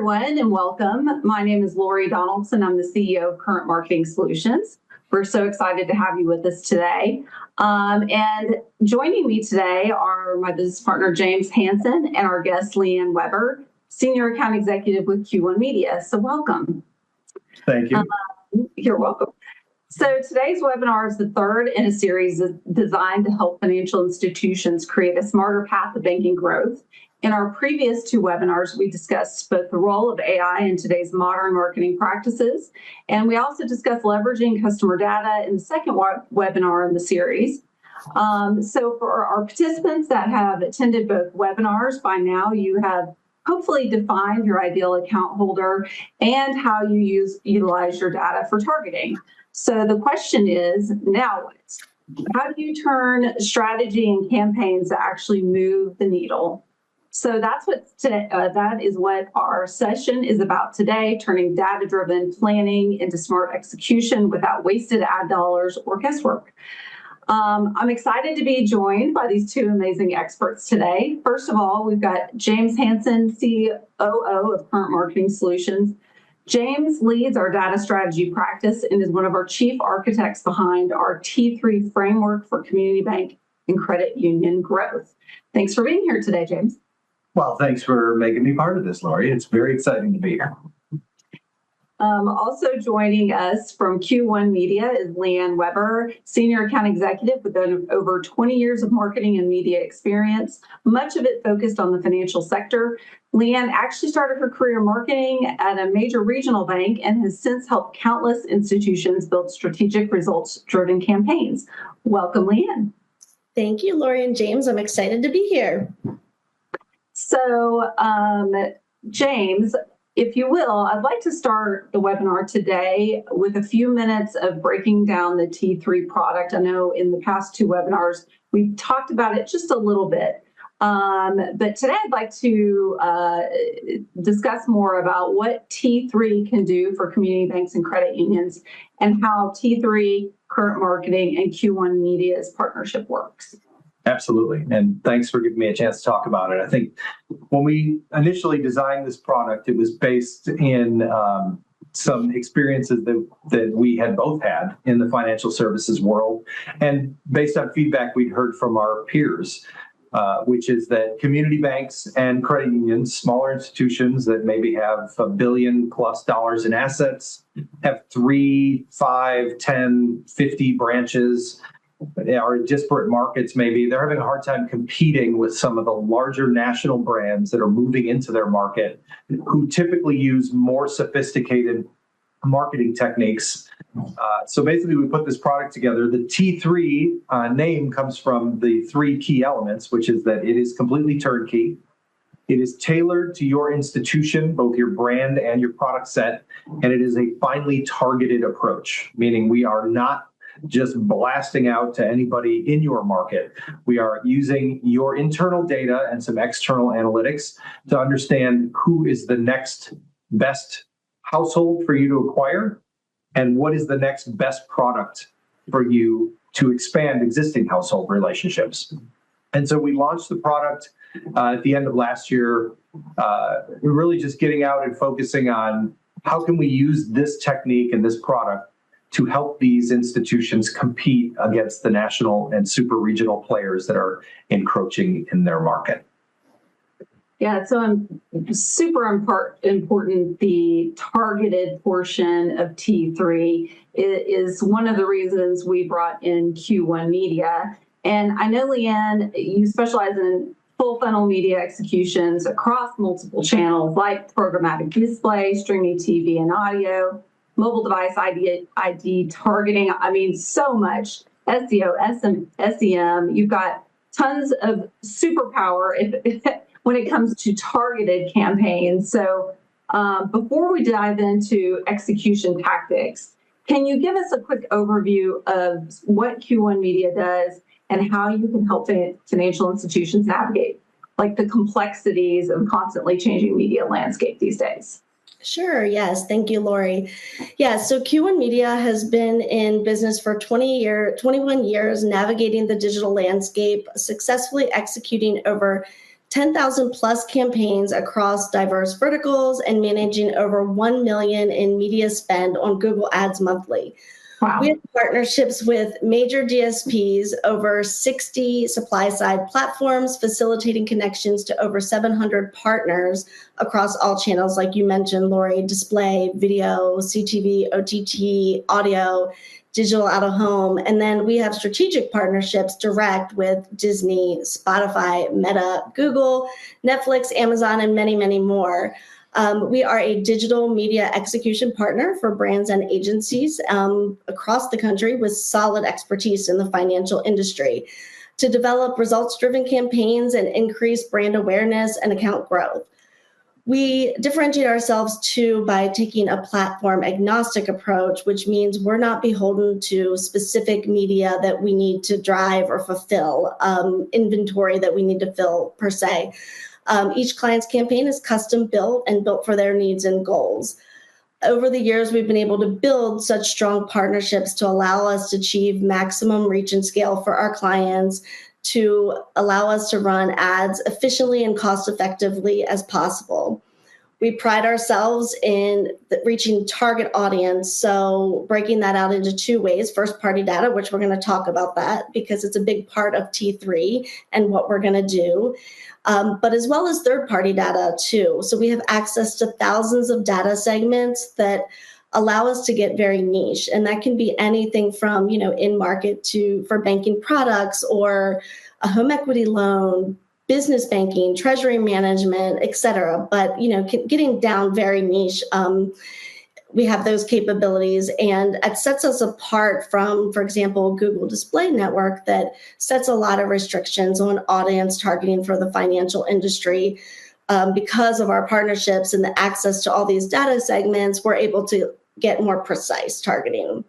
everyone, and welcome. My name is Lori Donaldson. I'm the CEO of Current Marketing Solutions. We're so excited to have you with us today. And joining me today are my business partner, James Hansen, and our guest, Leanne Weber, Senior Account Executive with Q1 Media. So welcome. Thank you. You're welcome. So today's webinar is the third in a series designed to help financial institutions create a smarter path to banking growth. In our previous two webinars, we discussed both the role of AI in today's modern marketing practices, and we also discussed leveraging customer data in the second webinar in the series. So for our participants that have attended both webinars, by now you have hopefully defined your ideal account holder and how you utilize your data for targeting. So the question is, now what? How do you turn strategy and campaigns to actually move the needle? So that is what our session is about today, turning data-driven planning into smart execution without wasted ad dollars or guesswork. I'm excited to be joined by these two amazing experts today. First of all, we've got James Hansen, COO of Current Marketing Solutions. James leads our data strategy practice and is one of our chief architects behind our T3 framework for community bank and credit union growth. Thanks for being here today, James. Well, thanks for making me part of this, Lori. It's very exciting to be here. Also joining us from Q1 Media is Leanne Weber, Senior Account Executive with over 20 years of marketing and media experience, much of it focused on the financial sector. Leanne actually started her career in marketing at a major regional bank and has since helped countless institutions build strategic results-driven campaigns. Welcome, Leanne. Thank you, Lori and James. I'm excited to be here. So, James, if you will, I'd like to start the webinar today with a few minutes of breaking down the T3 product. I know in the past two webinars, we've talked about it just a little bit. But today I'd like to discuss more about what T3 can do for community banks and credit unions and how T3, Current Marketing, and Q1 Media's partnership works. Absolutely. And thanks for giving me a chance to talk about it. I think when we initially designed this product, it was based in some experiences that we had both had in the financial services world, and based on feedback we'd heard from our peers, which is that community banks and credit unions, smaller institutions that maybe have $1 billion+ in assets, have 3, 5, 10, 50 branches, are in disparate markets maybe, they're having a hard time competing with some of the larger national brands that are moving into their market, who typically use more sophisticated marketing techniques. So basically, we put this product together. The T3 name comes from the three key elements, which is that it is completely turnkey. It is tailored to your institution, both your brand and your product set, and it is a finely targeted approach, meaning we are not just blasting out to anybody in your market. We are using your internal data and some external analytics to understand who is the next best household for you to acquire and what is the next best product for you to expand existing household relationships. And so we launched the product at the end of last year, really just getting out and focusing on how can we use this technique and this product to help these institutions compete against the national and super regional players that are encroaching in their market. Yeah, so super important, the targeted portion of T3 is one of the reasons we brought in Q1 Media. And I know, Leanne, you specialize in full funnel media executions across multiple channels like programmatic display, streaming TV and audio, mobile device ID targeting. I mean, so much SEO, SEM. You've got tons of superpower when it comes to targeted campaigns. So before we dive into execution tactics, can you give us a quick overview of what Q1 Media does and how you can help financial institutions navigate like the complexities of constantly changing media landscape these days? Sure. Yes. Thank you, Lori. Yeah. So Q1 Media has been in business for 21 years, navigating the digital landscape, successfully executing over 10,000 plus campaigns across diverse verticals and managing over 1 million in media spend on Google Ads monthly. Wow. We have partnerships with major DSPs, over 60 supply-side platforms, facilitating connections to over 700 partners across all channels, like you mentioned, Lori: display, video, CTV, OTT, audio, digital out of home. And then we have strategic partnerships direct with Disney, Spotify, Meta, Google, Netflix, Amazon, and many, many more. We are a digital media execution partner for brands and agencies across the country with solid expertise in the financial industry to develop results-driven campaigns and increase brand awareness and account growth. We differentiate ourselves too by taking a platform agnostic approach, which means we're not beholden to specific media that we need to drive or fulfill, inventory that we need to fill per se. Each client's campaign is custom built and built for their needs and goals. Over the years, we've been able to build such strong partnerships to allow us to achieve maximum reach and scale for our clients, to allow us to run ads efficiently and cost effectively as possible. We pride ourselves in reaching target audience, so breaking that out into two ways: first-party data, which we're going to talk about that because it's a big part of T3 and what we're going to do, but as well as third-party data too. So we have access to thousands of data segments that allow us to get very niche, and that can be anything from, in market for banking products or a home equity loan, business banking, treasury management, et cetera. But, getting down very niche, we have those capabilities, and it sets us apart from, for example, Google Display Network that sets a lot of restrictions on audience targeting for the financial industry. Because of our partnerships and the access to all these data segments, we're able to get more precise targeting.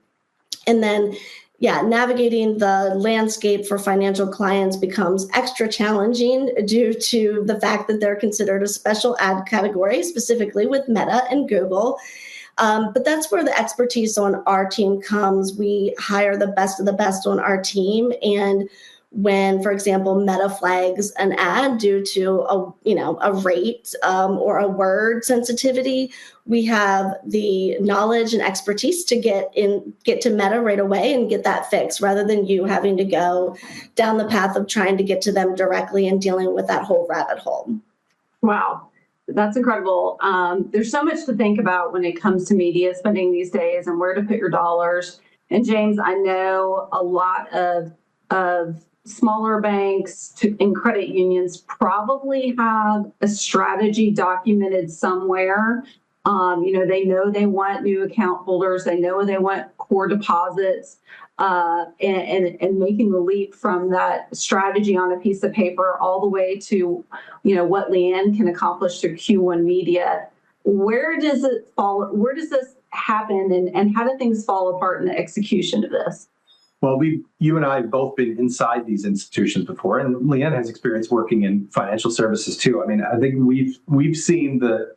And then, navigating the landscape for financial clients becomes extra challenging due to the fact that they're considered a special ad category, specifically with Meta and Google. But that's where the expertise on our team comes. We hire the best of the best on our team, and when, for example, Meta flags an ad due to a rate or a word sensitivity, we have the knowledge and expertise to get to Meta right away and get that fixed, rather than you having to go down the path of trying to get to them directly and dealing with that whole rabbit hole. Wow. That's incredible. There's so much to think about when it comes to media spending these days and where to put your dollars. And James, I know a lot of smaller banks and credit unions probably have a strategy documented somewhere. They know they want new account holders. They know they want core deposits, and making the leap from that strategy on a piece of paper all the way to, what Leanne can accomplish through Q1 Media. Where does it fall? Where does this happen, and how do things fall apart in the execution of this? Well, you and I have both been inside these institutions before, and Leanne has experience working in financial services too. I mean, I think we've seen the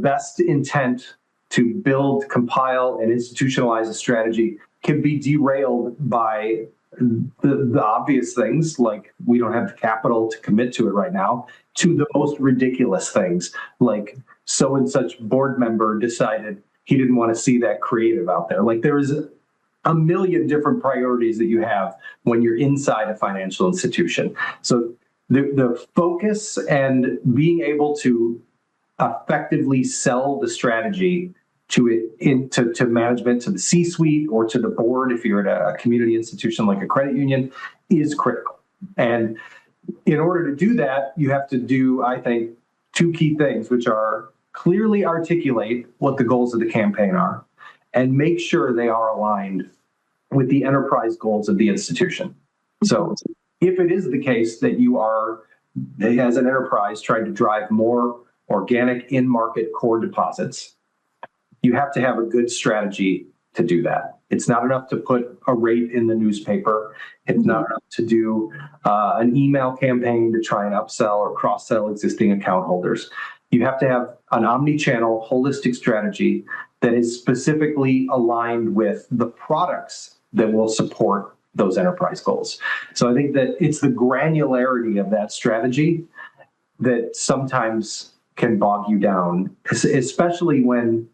best intent to build, compile, and institutionalize a strategy can be derailed by the obvious things, like we don't have the capital to commit to it right now, to the most ridiculous things, like so and such board member decided he didn't want to see that creative out there. Like, there is a million different priorities that you have when you're inside a financial institution. So the focus and being able to effectively sell the strategy to management, to the C-suite, or to the board if you're at a community institution like a credit union, is critical. And in order to do that, you have to do, I think, two key things, which are clearly articulate what the goals of the campaign are and make sure they are aligned with the enterprise goals of the institution. So if it is the case that you are, as an enterprise, trying to drive more organic in-market core deposits, you have to have a good strategy to do that. It's not enough to put a rate in the newspaper. It's not enough to do an email campaign to try and upsell or cross-sell existing account holders. You have to have an omni-channel, holistic strategy that is specifically aligned with the products that will support those enterprise goals. So I think that it's the granularity of that strategy that sometimes can bog you down, especially when,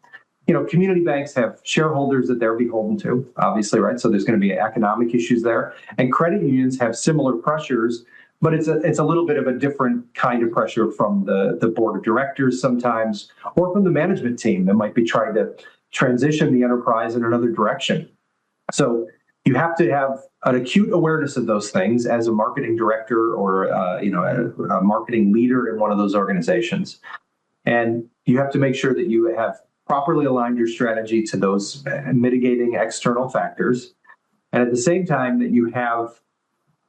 community banks have shareholders that they're beholden to, obviously, right? So there's going to be economic issues there. And credit unions have similar pressures, but it's a little bit of a different kind of pressure from the board of directors sometimes, or from the management team that might be trying to transition the enterprise in another direction. So you have to have an acute awareness of those things as a marketing director or a marketing leader in one of those organizations. And you have to make sure that you have properly aligned your strategy to those mitigating external factors. And at the same time that you have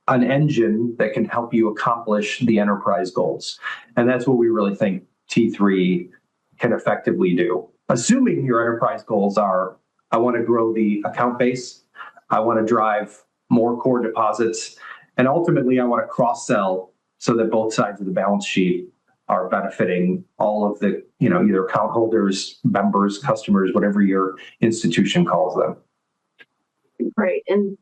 an engine that can help you accomplish the enterprise goals. And that's what we really think T3 can effectively do. Assuming your enterprise goals are, I want to grow the account base, I want to drive more core deposits, and ultimately I want to cross-sell so that both sides of the balance sheet are benefiting all of the, either account holders, members, customers, whatever your institution calls them. Great. And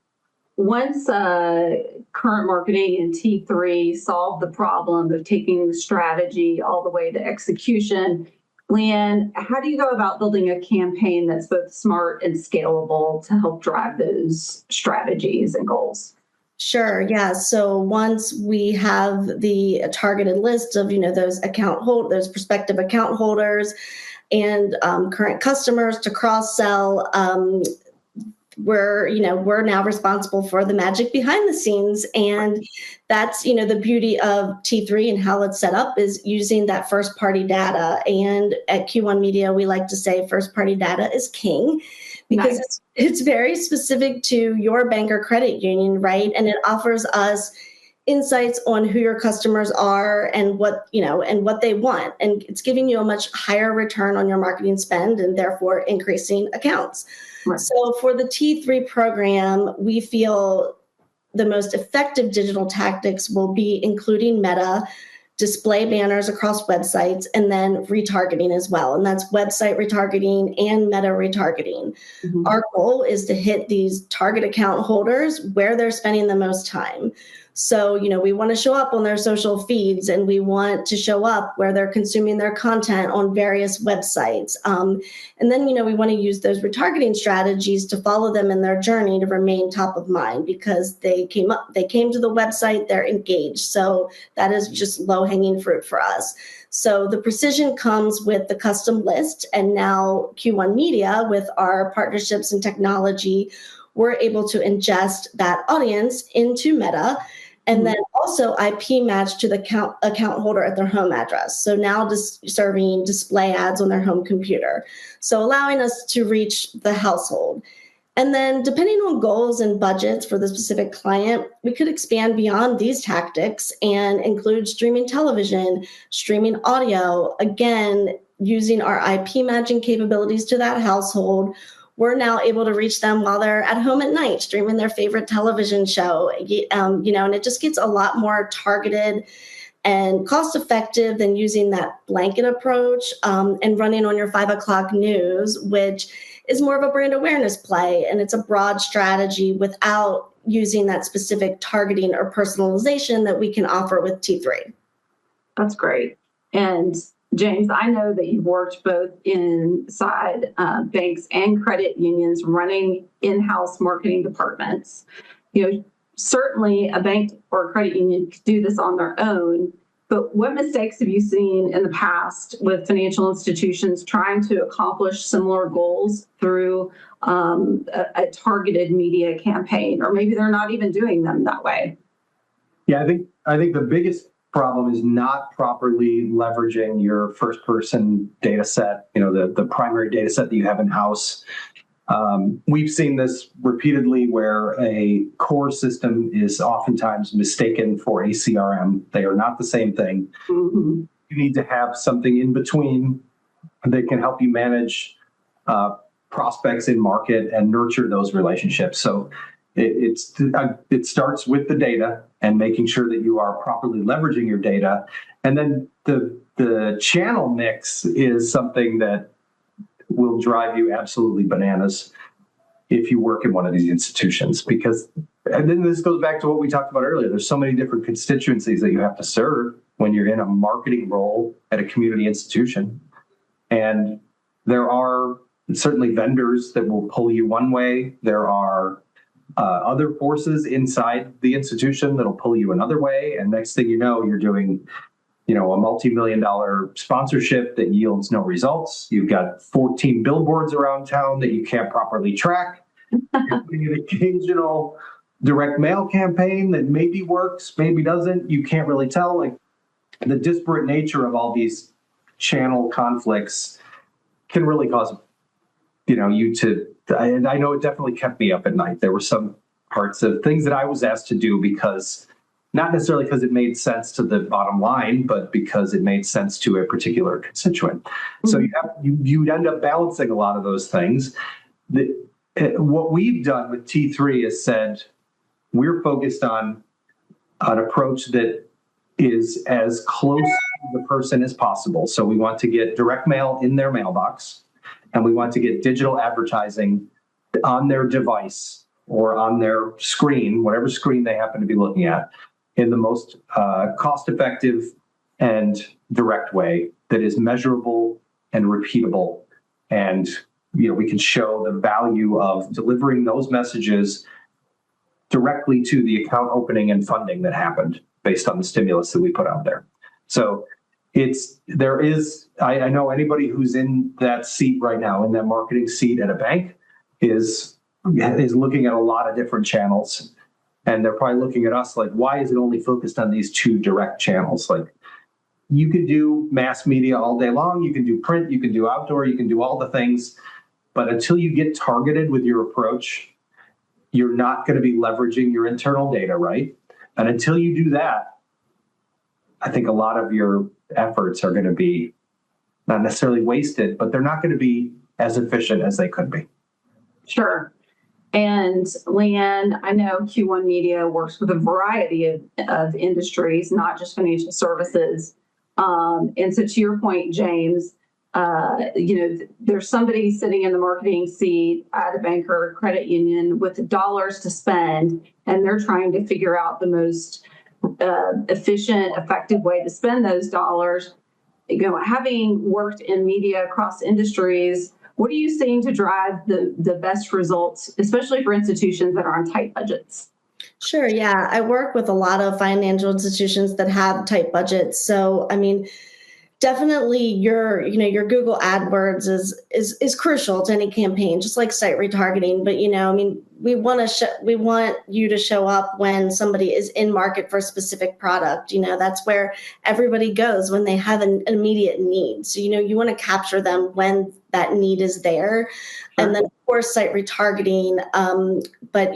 once current marketing and T3 solved the problem of taking the strategy all the way to execution, Leanne, how do you go about building a campaign that's both smart and scalable to help drive those strategies and goals? Sure. Yeah. So once we have the targeted list of, those prospective account holders and current customers to cross-sell, we're now responsible for the magic behind the scenes. And that's, the beauty of T3 and how it's set up is using that first party data. And at Q1 Media, we like to say first party data is king because it's very specific to your bank or credit union, right? And it offers us insights on who your customers are and what they want. And it's giving you a much higher return on your marketing spend and therefore increasing accounts. Right. So for the T3 program, we feel the most effective digital tactics will be including Meta, display banners across websites, and then retargeting as well. And that's website retargeting and Meta retargeting. Mm-hmm. Our goal is to hit these target account holders where they're spending the most time. So, we want to show up on their social feeds and we want to show up where they're consuming their content on various websites. And then, we want to use those retargeting strategies to follow them in their journey to remain top of mind because they came to the website, they're engaged. So that is just low hanging fruit for us. So the precision comes with the custom list, and now Q1 Media with our partnerships and technology, we're able to ingest that audience into Meta. And then also IP match to the account holder at their home address. So now just serving display ads on their home computer. So allowing us to reach the household. And then depending on goals and budgets for the specific client, we could expand beyond these tactics and include streaming television, streaming audio, again, using our IP matching capabilities to that household. We're now able to reach them while they're at home at night, streaming their favorite television show, and it just gets a lot more targeted and cost-effective than using that blanket approach and running on your 5 o'clock news, which is more of a brand awareness play. And it's a broad strategy without using that specific targeting or personalization that we can offer with T3. That's great. And James, I know that you've worked both inside banks and credit unions running in-house marketing departments. Certainly a bank or a credit union could do this on their own, but what mistakes have you seen in the past with financial institutions trying to accomplish similar goals through a targeted media campaign, or maybe they're not even doing them that way? Yeah, I think the biggest problem is not properly leveraging your first person data set, the primary data set that you have in house. We've seen this repeatedly where a core system is oftentimes mistaken for a CRM. They are not the same thing. Mm-hmm. You need to have something in between that can help you manage prospects in market and nurture those relationships. So it starts with the data and making sure that you are properly leveraging your data. And then the channel mix is something that will drive you absolutely bananas if you work in one of these institutions. And then this goes back to what we talked about earlier. There's so many different constituencies that you have to serve when you're in a marketing role at a community institution. And there are certainly vendors that will pull you one way. There are other forces inside the institution that'll pull you another way. And next thing you know, you're doing, a multi-million-dollar sponsorship that yields no results. You've got 14 billboards around town that you can't properly track. You're putting an occasional direct mail campaign that maybe works, maybe doesn't. You can't really tell. Like, the disparate nature of all these channel conflicts can really cause, you to, and I know it definitely kept me up at night. There were some parts of things that I was asked to do because, not necessarily because it made sense to the bottom line, but because it made sense to a particular constituent. Mm-hmm. So you'd end up balancing a lot of those things. What we've done with T3 is said, we're focused on an approach that is as close to the person as possible. So we want to get direct mail in their mailbox, and we want to get digital advertising on their device or on their screen, whatever screen they happen to be looking at, in the most cost-effective and direct way that is measurable and repeatable. And we can show the value of delivering those messages directly to the account opening and funding that happened based on the stimulus that we put out there. So I know anybody who's in that seat right now, in that marketing seat at a bank, is looking at a lot of different channels. And they're probably looking at us like, why is it only focused on these two direct channels? Like, you can do mass media all day long. You can do print, you can do outdoor, you can do all the things. But until you get targeted with your approach, you're not going to be leveraging your internal data, right? And until you do that, I think a lot of your efforts are going to be not necessarily wasted, but they're not going to be as efficient as they could be. Sure. And Leanne, I know Q1 Media works with a variety of industries, not just financial services. And so to your point, James, there's somebody sitting in the marketing seat at a bank or a credit union with dollars to spend, and they're trying to figure out the most efficient, effective way to spend those dollars. Having worked in media across industries, what are you seeing to drive the best results, especially for institutions that are on tight budgets? Sure. Yeah. I work with a lot of financial institutions that have tight budgets. So, definitely your Google AdWords is crucial to any campaign, just like site retargeting. But, we want you to show up when somebody is in market for a specific product. That's where everybody goes when they have an immediate need. So, you want to capture them when that need is there. Sure. And then, of course, site retargeting, but,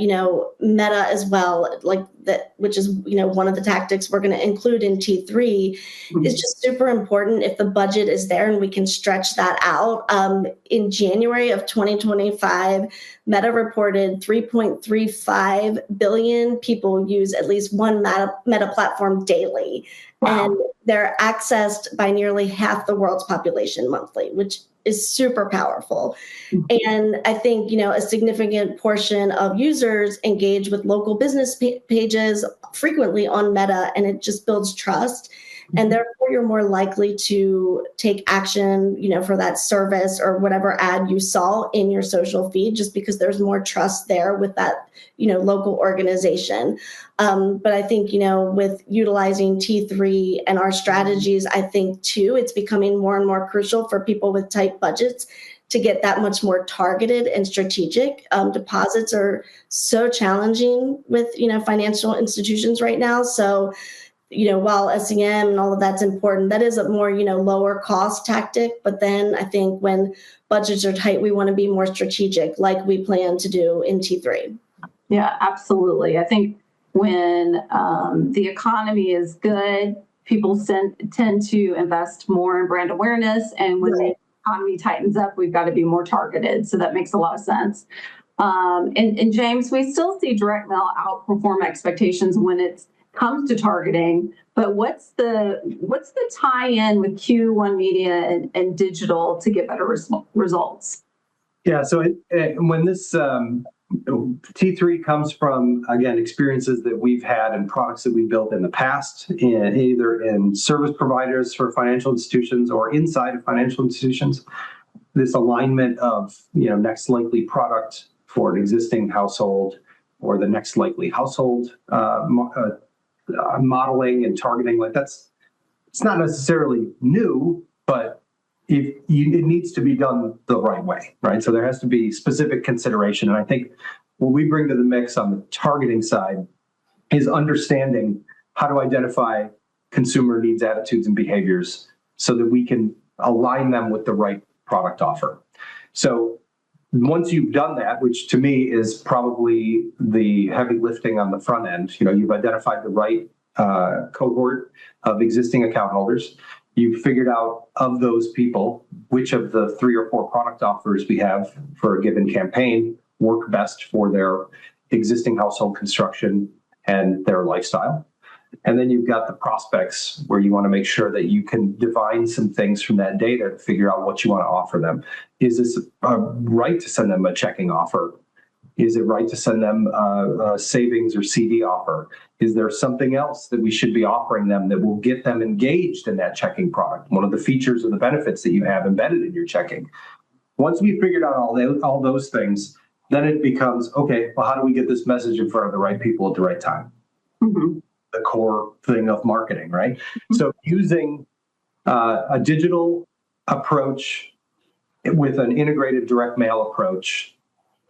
Meta as well, like that, which is, one of the tactics we're going to include in T3, mm-hmm. is just super important if the budget is there and we can stretch that out. In January of 2025, Meta reported 3.35 billion people use at least one Meta platform daily. Wow. And they're accessed by nearly half the world's population monthly, which is super powerful. Mm-hmm. And I think, a significant portion of users engage with local business pages frequently on Meta, and it just builds trust. Mm-hmm. And therefore, you're more likely to take action, for that service or whatever ad you saw in your social feed, just because there's more trust there with that, local organization. But I think, with utilizing T3 and our strategies, I think too, it's becoming more and more crucial for people with tight budgets to get that much more targeted and strategic. Deposits are so challenging with, financial institutions right now. So, while SEM and all of that's important, that is a more, lower cost tactic. But then I think when budgets are tight, we want to be more strategic, like we plan to do in T3. Yeah, absolutely. I think when the economy is good, people tend to invest more in brand awareness. And when the economy tightens up, we've got to be more targeted. So that makes a lot of sense. And James, we still see direct mail outperform expectations when it comes to targeting. But what's the tie-in with Q1 Media and digital to get better results? Yeah. So when this T3 comes from, again, experiences that we've had and products that we built in the past, either in service providers for financial institutions or inside of financial institutions. This alignment of, next likely product for an existing household or the next likely household modeling and targeting, it's not necessarily new, but it needs to be done the right way, right? So there has to be specific consideration. And I think what we bring to the mix on the targeting side is understanding how to identify consumer needs, attitudes, and behaviors so that we can align them with the right product offer. So once you've done that, which to me is probably the heavy lifting on the front end, you've identified the right cohort of existing account holders. You've figured out of those people, which of the 3 or 4 product offers we have for a given campaign work best for their existing household construction and their lifestyle. And then you've got the prospects where you want to make sure that you can divine some things from that data to figure out what you want to offer them. Is this right to send them a checking offer? Is it right to send them a savings or CD offer? Is there something else that we should be offering them that will get them engaged in that checking product? One of the features or the benefits that you have embedded in your checking. Once we've figured out all those things, then it becomes, okay, well, how do we get this message in front of the right people at the right time? Mm-hmm. The core thing of marketing, right? Mm-hmm. So using a digital approach with an integrated direct mail approach,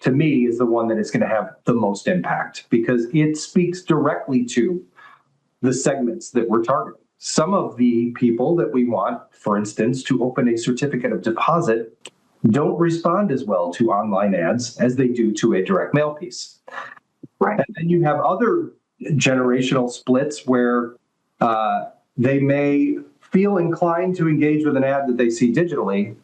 to me, is the one that is going to have the most impact because it speaks directly to the segments that we're targeting. Some of the people that we want, for instance, to open a certificate of deposit don't respond as well to online ads as they do to a direct mail piece. Right. And then you have other generational splits where they may feel inclined to engage with an ad that they see digitally,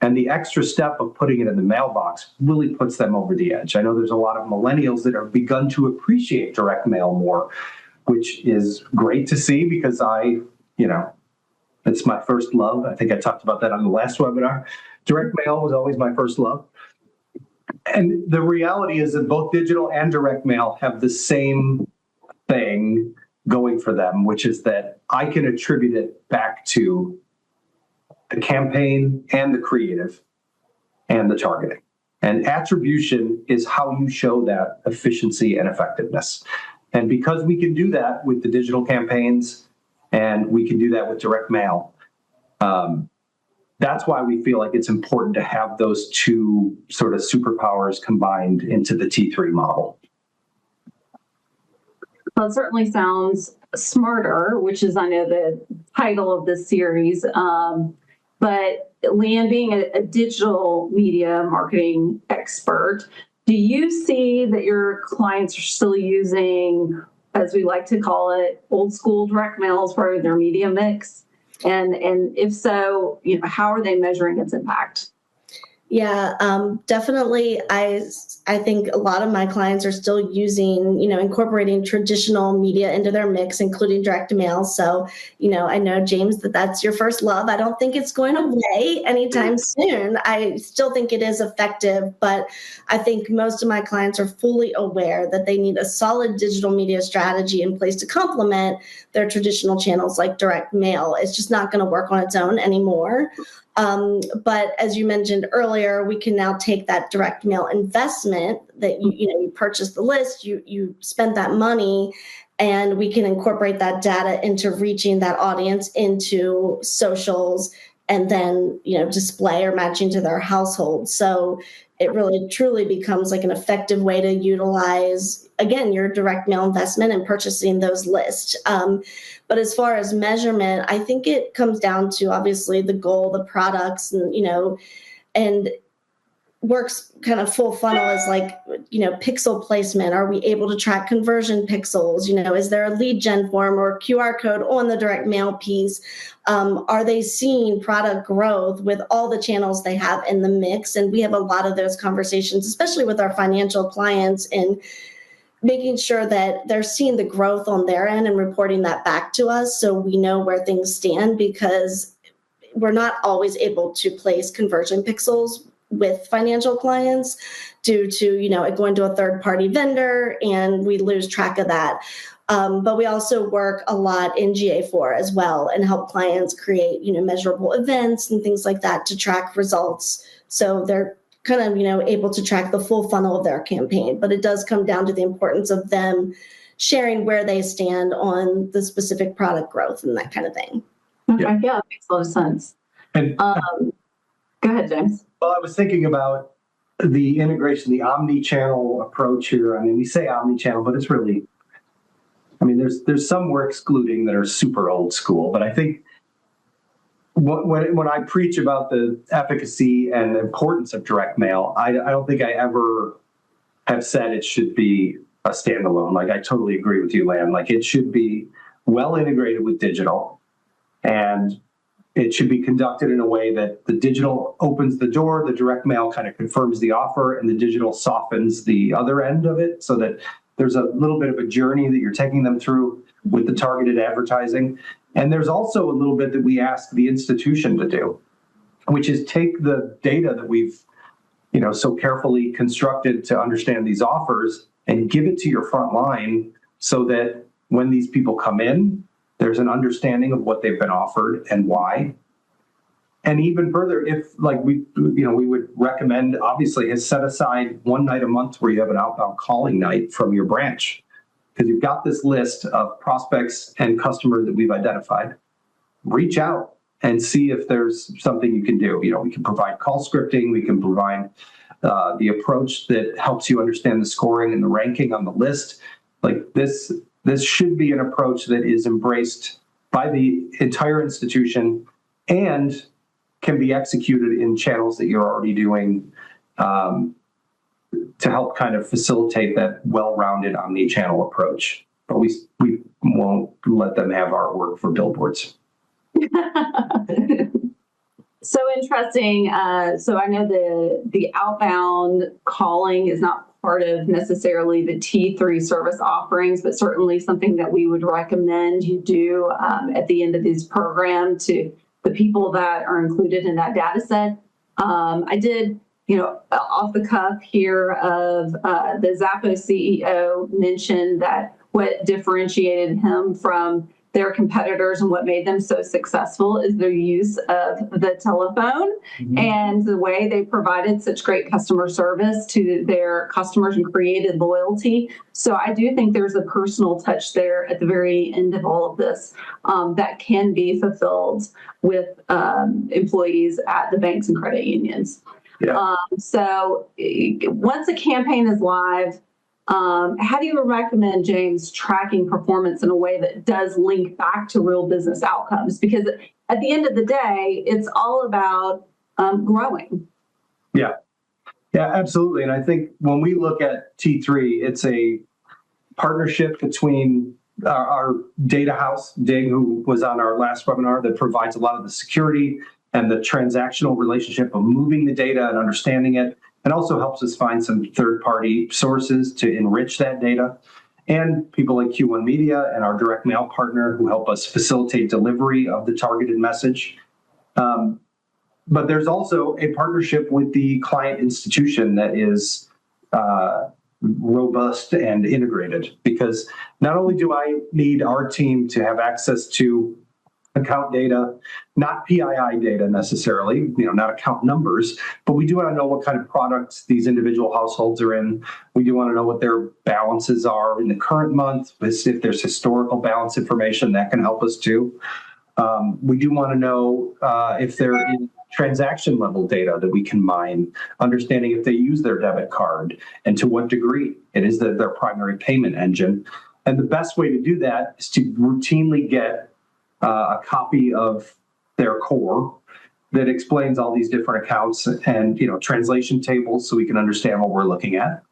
and the extra step of putting it in the mailbox really puts them over the edge. I know there's a lot of millennials that have begun to appreciate direct mail more, which is great to see because it's my first love. I think I talked about that on the last webinar. Direct mail was always my first love. And the reality is that both digital and direct mail have the same thing going for them, which is that I can attribute it back to the campaign and the creative and the targeting. And attribution is how you show that efficiency and effectiveness. And because we can do that with the digital campaigns and we can do that with direct mail, that's why we feel like it's important to have those two sort of superpowers combined into the T3 model. Well, it certainly sounds smarter, which is, I know, the title of this series. But Leanne, being a digital media marketing expert, do you see that your clients are still using, as we like to call it, old school direct mail as part of their media mix? And if so, how are they measuring its impact? Yeah, definitely. I think a lot of my clients are still using, incorporating traditional media into their mix, including direct mail. So, I know, James, that's your first love. I don't think it's going away anytime soon. I still think it is effective, but I think most of my clients are fully aware that they need a solid digital media strategy in place to complement their traditional channels like direct mail. It's just not going to work on its own anymore. But as you mentioned earlier, we can now take that direct mail investment that you purchased the list, you spent that money, and we can incorporate that data into reaching that audience into socials and then, display or matching to their household. So it really truly becomes like an effective way to utilize, again, your direct mail investment and purchasing those lists. But as far as measurement, I think it comes down to obviously the goal, the products, and works kind of full funnel as pixel placement. Are we able to track conversion pixels? Is there a lead gen form or QR code on the direct mail piece? Are they seeing product growth with all the channels they have in the mix? And we have a lot of those conversations, especially with our financial clients, and making sure that they're seeing the growth on their end and reporting that back to us so we know where things stand, because we're not always able to place conversion pixels with financial clients due to, it going to a third-party vendor, and we lose track of that. But we also work a lot in GA4 as well and help clients create, measurable events and things like that to track results. So they're kind of, able to track the full funnel of their campaign. But it does come down to the importance of them sharing where they stand on the specific product growth and that kind of thing. Okay, yeah, that makes a lot of sense. And Go ahead, James. well, I was thinking about the integration, the omni-channel approach here. I mean, we say omni-channel, but it's really, there's some we're excluding that are super old school, but I think when I preach about the efficacy and importance of direct mail, I don't think I ever have said it should be a standalone. Like, I totally agree with you, Lan. Like, it should be well integrated with digital, and it should be conducted in a way that the digital opens the door, the direct mail kind of confirms the offer, and the digital softens the other end of it so that there's a little bit of a journey that you're taking them through with the targeted advertising. And there's also a little bit that we ask the institution to do, which is take the data that we've, so carefully constructed to understand these offers and give it to your front line so that when these people come in, there's an understanding of what they've been offered and why. And even further, if we would recommend, obviously, is set aside one night a month where you have an outbound calling night from your branch, because you've got this list of prospects and customers that we've identified. Reach out and see if there's something you can do. We can provide call scripting. We can provide the approach that helps you understand the scoring and the ranking on the list. Like, this should be an approach that is embraced by the entire institution and can be executed in channels that you're already doing to help kind of facilitate that well-rounded omni-channel approach. But we won't let them have our work for billboards. So interesting. So I know the outbound calling is not part of necessarily the T3 service offerings, but certainly something that we would recommend you do at the end of this program to the people that are included in that data set. I did, off the cuff here of the Zappos CEO mentioned that what differentiated him from their competitors and what made them so successful is their use of the telephone and the way they provided such great customer service to their customers and created loyalty. So I do think there's a personal touch there at the very end of all of this that can be fulfilled with employees at the banks and credit unions. Yeah. So once a campaign is live, how do you recommend, James, tracking performance in a way that does link back to real business outcomes? Because at the end of the day, it's all about growing. Yeah, absolutely. And I think when we look at T3, it's a partnership between our data house, Dig, who was on our last webinar, that provides a lot of the security and the transactional relationship of moving the data and understanding it, and also helps us find some third-party sources to enrich that data, and people like Q1 Media and our direct mail partner who help us facilitate delivery of the targeted message. But there's also a partnership with the client institution that is robust and integrated, because not only do I need our team to have access to account data, not PII data necessarily, not account numbers, but we do want to know what kind of products these individual households are in. We do want to know what their balances are in the current month. If there's historical balance information, that can help us too. We do want to know if they're in transaction level data that we can mine, understanding if they use their debit card and to what degree it is their primary payment engine. And the best way to do that is to routinely get a copy of their core that explains all these different accounts and translation tables so we can understand what we're looking at.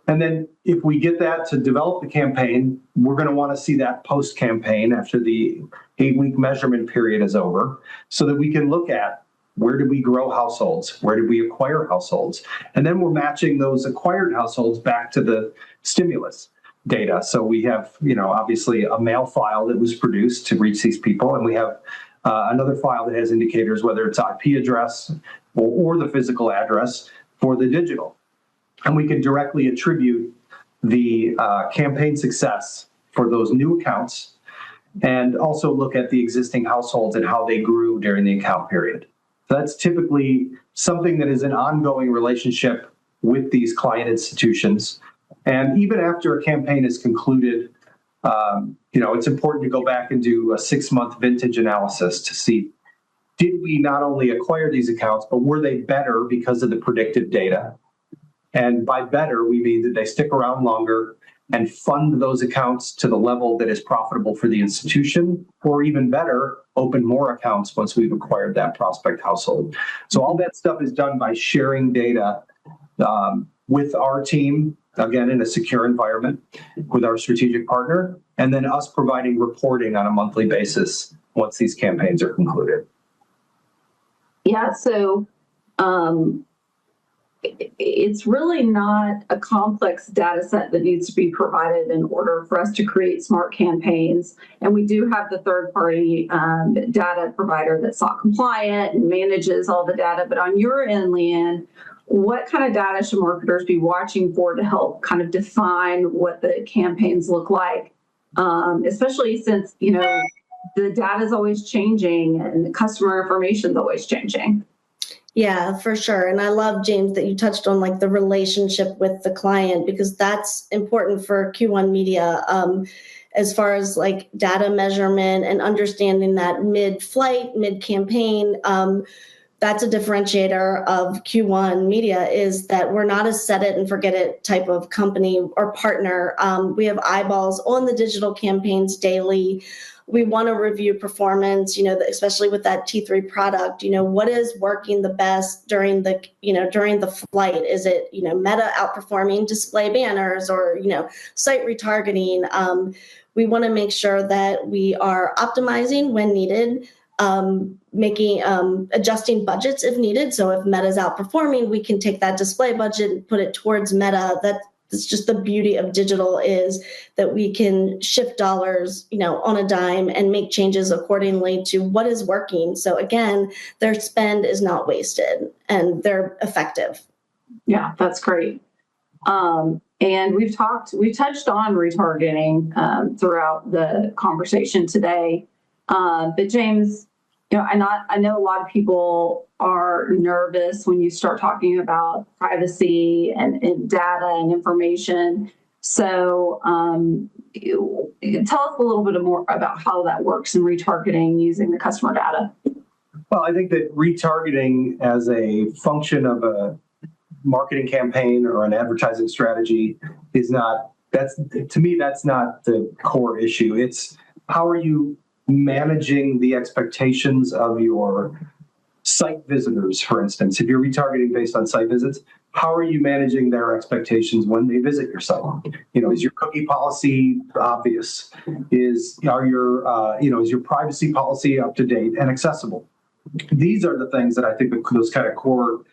And then if we get that to develop the campaign, we're going to want to see that post-campaign after the 8-week measurement period is over, so that we can look at where did we grow households, where did we acquire households, and then we're matching those acquired households back to the stimulus data. So we have, obviously a mail file that was produced to reach these people, and we have another file that has indicators, whether it's IP address or the physical address for the digital. And we can directly attribute the campaign success for those new accounts and also look at the existing households and how they grew during the account period. That's typically something that is an ongoing relationship with these client institutions. And even after a campaign is concluded, it's important to go back and do a 6-month vintage analysis to see, did we not only acquire these accounts, but were they better because of the predictive data? And by better, we mean that they stick around longer and fund those accounts to the level that is profitable for the institution, or even better, open more accounts once we've acquired that prospect household. So all that stuff is done by sharing data with our team, again, in a secure environment with our strategic partner, and then us providing reporting on a monthly basis once these campaigns are concluded. Yeah, so it's really not a complex data set that needs to be provided in order for us to create smart campaigns. And we do have the third-party data provider that's SOC compliant and manages all the data. But on your end, Leanne, what kind of data should marketers be watching for to help kind of define what the campaigns look like, especially since, the data is always changing and the customer information is always changing? Yeah, for sure. And I love, James, that you touched on like the relationship with the client, because that's important for Q1 media, as far as like data measurement and understanding that mid-flight, mid-campaign. That's a differentiator of Q1 media, is that we're not a set it and forget it type of company or partner. We have eyeballs on the digital campaigns daily. We want to review performance, especially with that T3 product, what is working the best during the flight? Is it, Meta outperforming display banners or, site retargeting? We want to make sure that we are optimizing when needed, adjusting budgets if needed. So if Meta's outperforming, we can take that display budget and put it towards Meta. That's just the beauty of digital, is that we can shift dollars, on a dime and make changes accordingly to what is working. So again, their spend is not wasted and they're effective. Yeah, that's great. And we've touched on retargeting throughout the conversation today. But James, I know a lot of people are nervous when you start talking about privacy and data and information. So tell us a little bit more about how that works in retargeting using the customer data. Well, I think that retargeting as a function of a marketing campaign or an advertising strategy that's not the core issue. It's how are you managing the expectations of your site visitors, for instance. If you're retargeting based on site visits, how are you managing their expectations when they visit your site? Is your cookie policy obvious? Is your privacy policy up to date and accessible? These are the things that I think those kind of core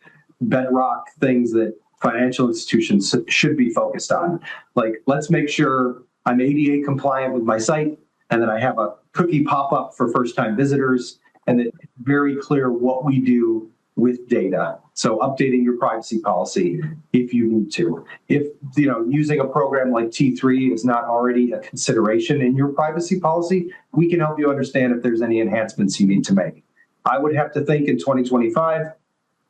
bedrock things that financial institutions should be focused on. Like, let's make sure I'm ADA compliant with my site, and then I have a cookie pop-up for first-time visitors, and it's very clear what we do with data. So updating your privacy policy if you need to. If, using a program like T3 is not already a consideration in your privacy policy, we can help you understand if there's any enhancements you need to make. I would have to think in 2025,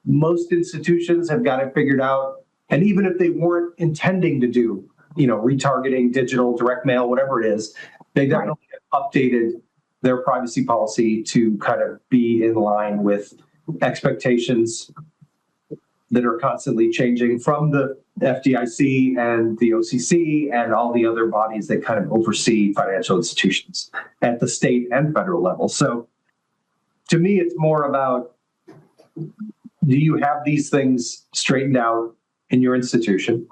most institutions have got it figured out. And even if they weren't intending to do, retargeting, digital, direct mail, whatever it is, they definitely have updated their privacy policy to kind of be in line with expectations that are constantly changing from the FDIC and the OCC and all the other bodies that kind of oversee financial institutions at the state and federal level. So to me, it's more about, do you have these things straightened out in your institution?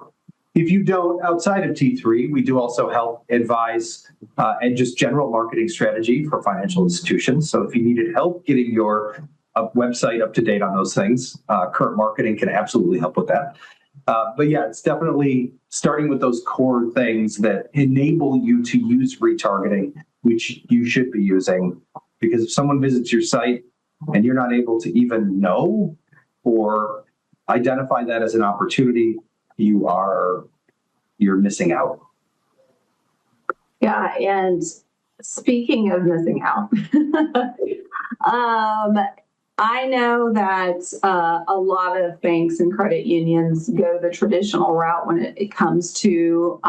If you don't, outside of T3, we do also help advise and just general marketing strategy for financial institutions. So if you needed help getting your website up to date on those things, current marketing can absolutely help with that. But yeah, it's definitely starting with those core things that enable you to use retargeting, which you should be using because if someone visits your site and you're not able to even know or identify that as an opportunity, you're missing out. Yeah, and speaking of missing out, I know that a lot of banks and credit unions go the traditional route when it comes to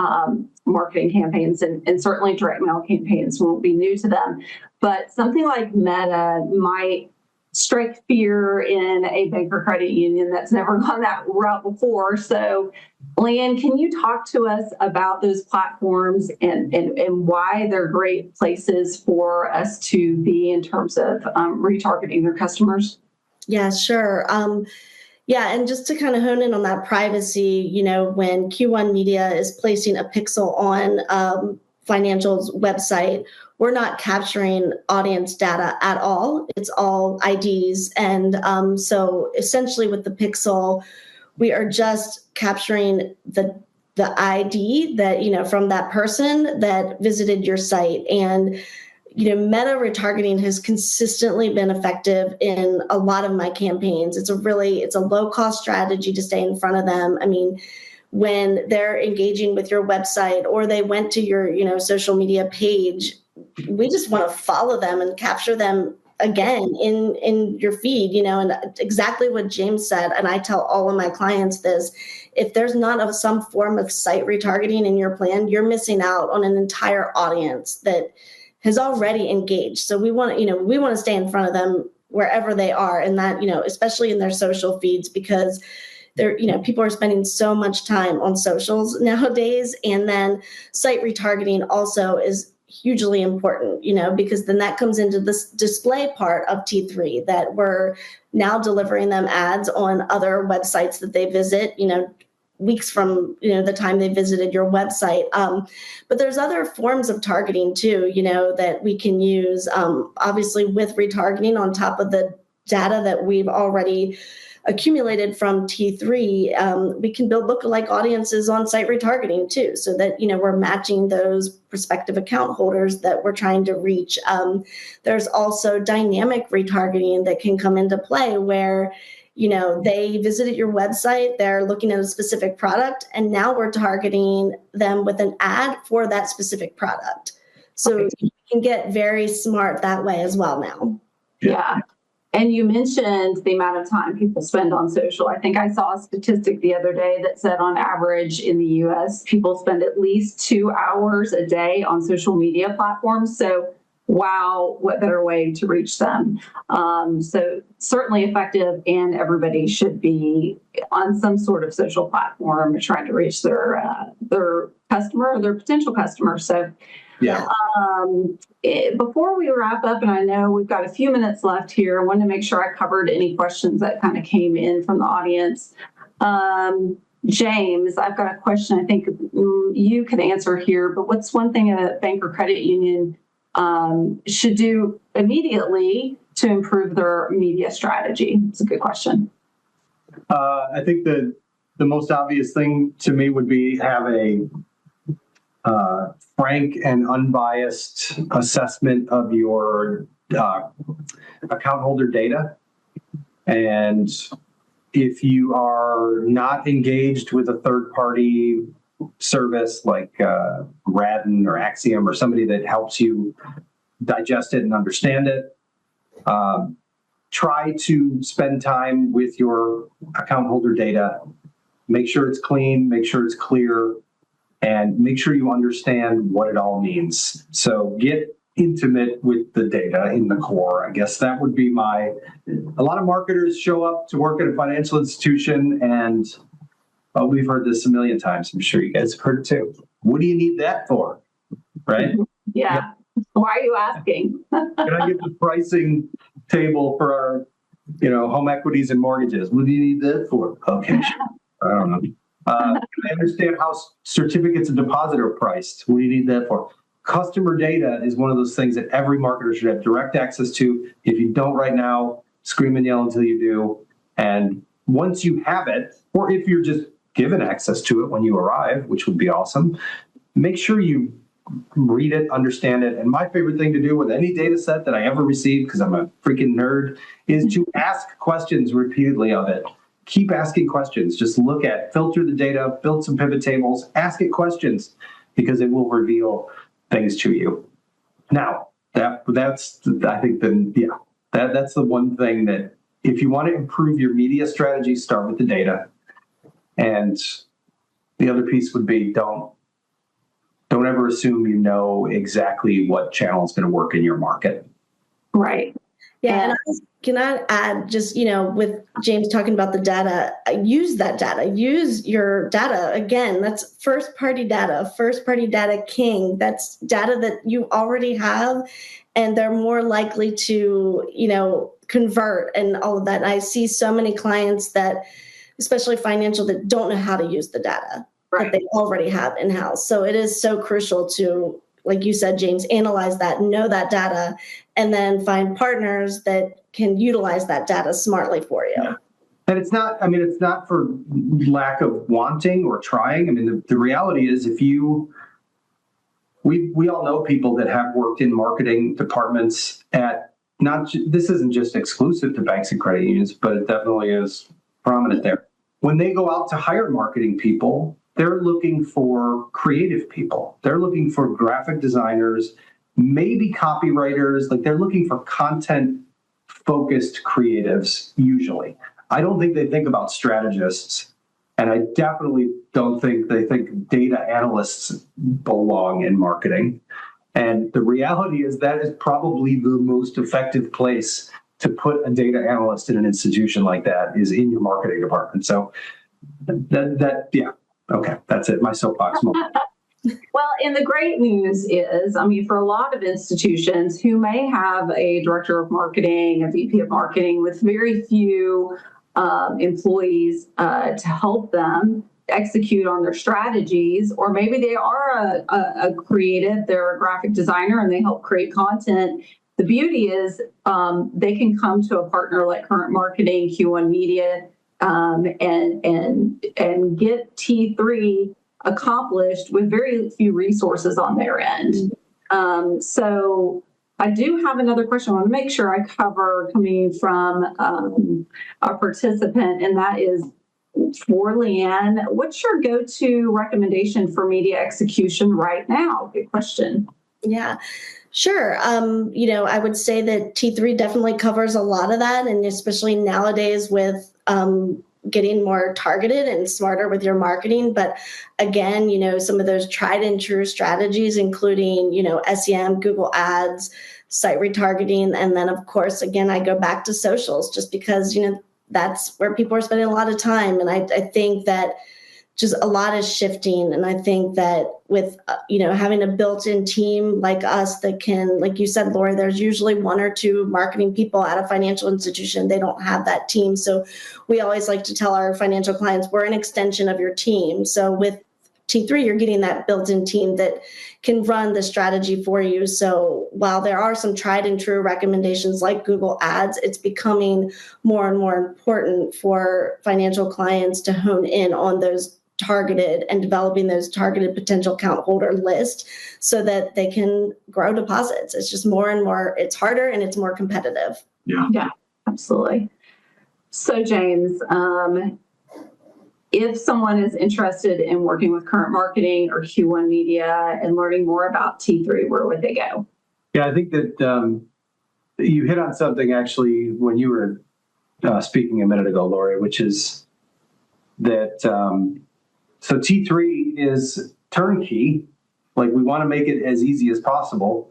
marketing campaigns, and certainly direct mail campaigns won't be new to them. But something like Meta might strike fear in a bank or credit union that's never gone that route before. So, Leanne, can you talk to us about those platforms and why they're great places for us to be in terms of retargeting their customers? Yeah, sure. Yeah, and just to kind of hone in on that privacy, when Q1 Media is placing a pixel on Financial's website, we're not capturing audience data at all. It's all IDs. And so essentially with the pixel, we are just capturing the ID that, from that person that visited your site. And, meta retargeting has consistently been effective in a lot of my campaigns. It's a low cost strategy to stay in front of them. I mean, when they're engaging with your website or they went to your, social media page, we just want to follow them and capture them again in your feed, and exactly what James said. And I tell all of my clients this: if there's not some form of site retargeting in your plan, you're missing out on an entire audience that has already engaged. So we want to stay in front of them wherever they are, and that, especially in their social feeds, because people are spending so much time on socials nowadays. And then site retargeting also is hugely important, because then that comes into this display part of T3, that we're now delivering them ads on other websites that they visit, weeks from, the time they visited your website. But there's other forms of targeting too, that we can use, obviously with retargeting on top of the data that we've already accumulated from T3, we can build lookalike audiences on site retargeting too, so that, we're matching those prospective account holders that we're trying to reach. There's also dynamic retargeting that can come into play where, they visited your website, they're looking at a specific product, and now we're targeting them with an ad for that specific product. So you can get very smart that way as well now. Yeah. And you mentioned the amount of time people spend on social. I think I saw a statistic the other day that said on average in the US, people spend at least 2 hours a day on social media platforms. So, wow, what better way to reach them? So certainly effective, and everybody should be on some sort of social platform trying to reach their customer or their potential customer. So Yeah. Before we wrap up, and I know we've got a few minutes left here, I wanted to make sure I covered any questions that kind of came in from the audience. James, I've got a question I think you can answer here, but what's one thing a bank or credit union should do immediately to improve their media strategy? It's a good question. I think the most obvious thing to me would be have a frank and unbiased assessment of your account holder data. And if you are not engaged with a third-party service like Radin or Axiom or somebody that helps you digest it and understand it, try to spend time with your account holder data. Make sure it's clean, make sure it's clear, and make sure you understand what it all means. So get intimate with the data in the core. I guess that would be a lot of marketers show up to work at a financial institution and we've heard this a million times. I'm sure you guys have heard it too. What do you need that for? Right? Yeah. Why are you asking? Can I get the pricing table for our, home equities and mortgages? What do you need that for? Okay, sure. I don't know. Can I understand how certificates of deposit are priced? What do you need that for? Customer data is one of those things that every marketer should have direct access to. If you don't right now, scream and yell until you do. And once you have it, or if you're just given access to it when you arrive, which would be awesome, make sure you read it, understand it. And my favorite thing to do with any data set that I ever receive, because I'm a freaking nerd, is to ask questions repeatedly of it. Keep asking questions. Just look at, filter the data, build some pivot tables, ask it questions, because it will reveal things to you. Now, that's I think that's the one thing that if you want to improve your media strategy, start with the data. And the other piece would be don't ever assume you know exactly what channel is going to work in your market. Right. Yeah, and can I add just, with James talking about the data, use that data, use your data. Again, that's first party data king. That's data that you already have, and they're more likely to, convert and all of that. And I see so many clients that, especially financial, that don't know how to use the data that they already have in-house. So it is so crucial to, like you said, James, analyze that, know that data, and then find partners that can utilize that data smartly for you. Yeah. And it's not for lack of wanting or trying. I mean, the reality is we all know people that have worked in marketing departments at this isn't just exclusive to banks and credit unions, but it definitely is prominent there. When they go out to hire marketing people, they're looking for creative people. They're looking for graphic designers, maybe copywriters. Like, they're looking for content-focused creatives, usually. I don't think they think about strategists, and I definitely don't think they think data analysts belong in marketing. And the reality is that is probably the most effective place to put a data analyst in an institution like that is in your marketing department. So yeah. Okay, that's it. My soapbox moment. Well, and the great news is, for a lot of institutions who may have a director of marketing, a VP of marketing with very few employees to help them execute on their strategies, or maybe they are a creative, they're a graphic designer and they help create content. The beauty is they can come to a partner like Current Marketing, Q1 Media, and get T3 accomplished with very few resources on their end. So I do have another question I want to make sure I cover coming from a participant, and that is for Leanne. What's your go-to recommendation for media execution right now? Good question. Yeah. Sure. I would say that T3 definitely covers a lot of that, and especially nowadays with getting more targeted and smarter with your marketing. But again, some of those tried and true strategies, including, SEM, Google Ads, site retargeting. And then, of course, again, I go back to socials just because, that's where people are spending a lot of time. And I think that just a lot is shifting. And I think that with, having a built-in team like us that can, like you said, Lori, there's usually one or two marketing people at a financial institution. They don't have that team. So we always like to tell our financial clients, we're an extension of your team. So with T3, you're getting that built-in team that can run the strategy for you. So while there are some tried and true recommendations like Google Ads, it's becoming more and more important for financial clients to hone in on those targeted and developing those targeted potential account holder list so that they can grow deposits. It's just more and more, it's harder and it's more competitive. Yeah, absolutely. So James, if someone is interested in working with Current Marketing or Q1 Media and learning more about T3, where would they go? Yeah, I think that you hit on something actually when you were speaking a minute ago, Lori, which is that so T3 is turnkey. Like, we want to make it as easy as possible.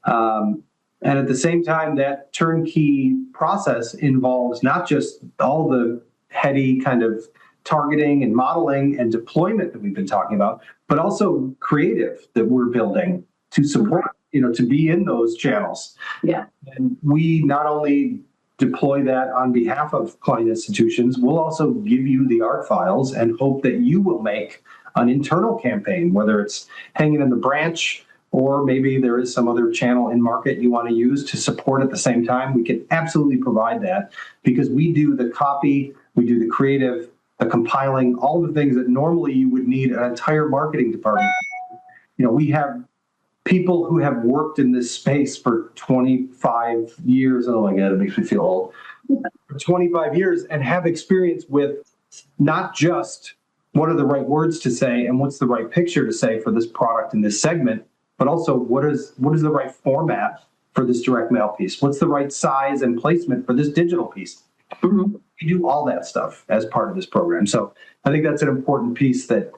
And at the same time, that turnkey process involves not just all the heady kind of targeting and modeling and deployment that we've been talking about, but also creative that we're building to support, to be in those channels. Yeah. And we not only deploy that on behalf of client institutions, we'll also give you the art files and hope that you will make an internal campaign, whether it's hanging in the branch or maybe there is some other channel in market you want to use to support at the same time. We can absolutely provide that because we do the copy, we do the creative, the compiling, all the things that normally you would need an entire marketing department. We have people who have worked in this space for 25 years. Oh my God, it makes me feel old. 25 years and have experience with not just what are the right words to say and what's the right picture to say for this product in this segment, but also what is the right format for this direct mail piece? What's the right size and placement for this digital piece? Mm-hmm. We do all that stuff as part of this program. So I think that's an important piece that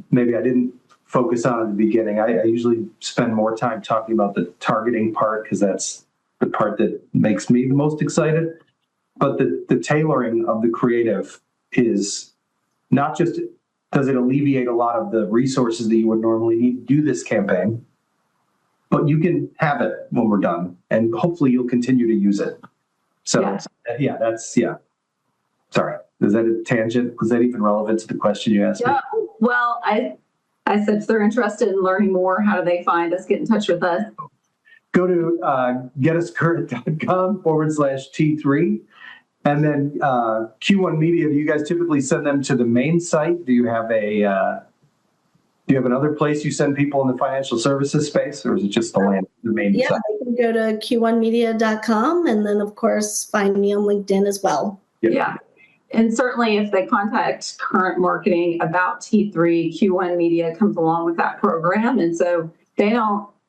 maybe I didn't focus on at the beginning. I usually spend more time talking about the targeting part because that's the part that makes me the most excited. But the tailoring of the creative is not just, does it alleviate a lot of the resources that you would normally need to do this campaign, but you can have it when we're done, and hopefully you'll continue to use it. So yeah. Sorry, is that a tangent? Was that even relevant to the question you asked me? Yeah, well, I said if they're interested in learning more, how do they find us, get in touch with us? Go to getuscurrent.com/T3. And then Q1 Media, do you guys typically send them to the main site? Do you have another place you send people in the financial services space, or is it just the main site? Yeah, you can go to q1media.com and then, of course, find me on LinkedIn as well. Yep. Yeah. And certainly if they contact Current Marketing about T3, Q1 Media comes along with that program. And so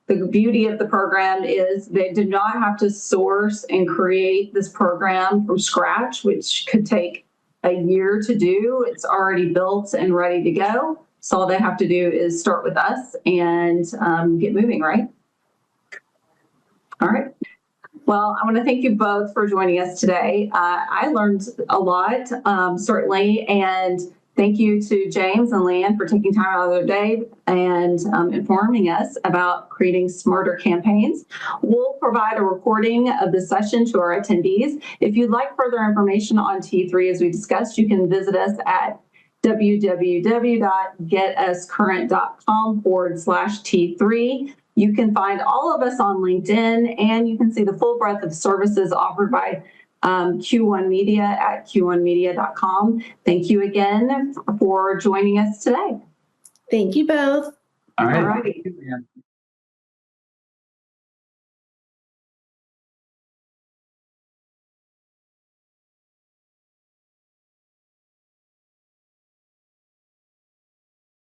the beauty of the program is they do not have to source and create this program from scratch, which could take a year to do. It's already built and ready to go. So all they have to do is start with us and get moving, right? All right. Well, I want to thank you both for joining us today. I learned a lot, certainly, and thank you to James and Leanne for taking time out of their day and informing us about creating smarter campaigns. We'll provide a recording of the session to our attendees. If you'd like further information on T3, as we discussed, you can visit us at www.getuscurrent.com/T3. You can find all of us on LinkedIn, and you can see the full breadth of services offered by Q1 Media at q1media.com. Thank you again for joining us today. Thank you both. All right. All right.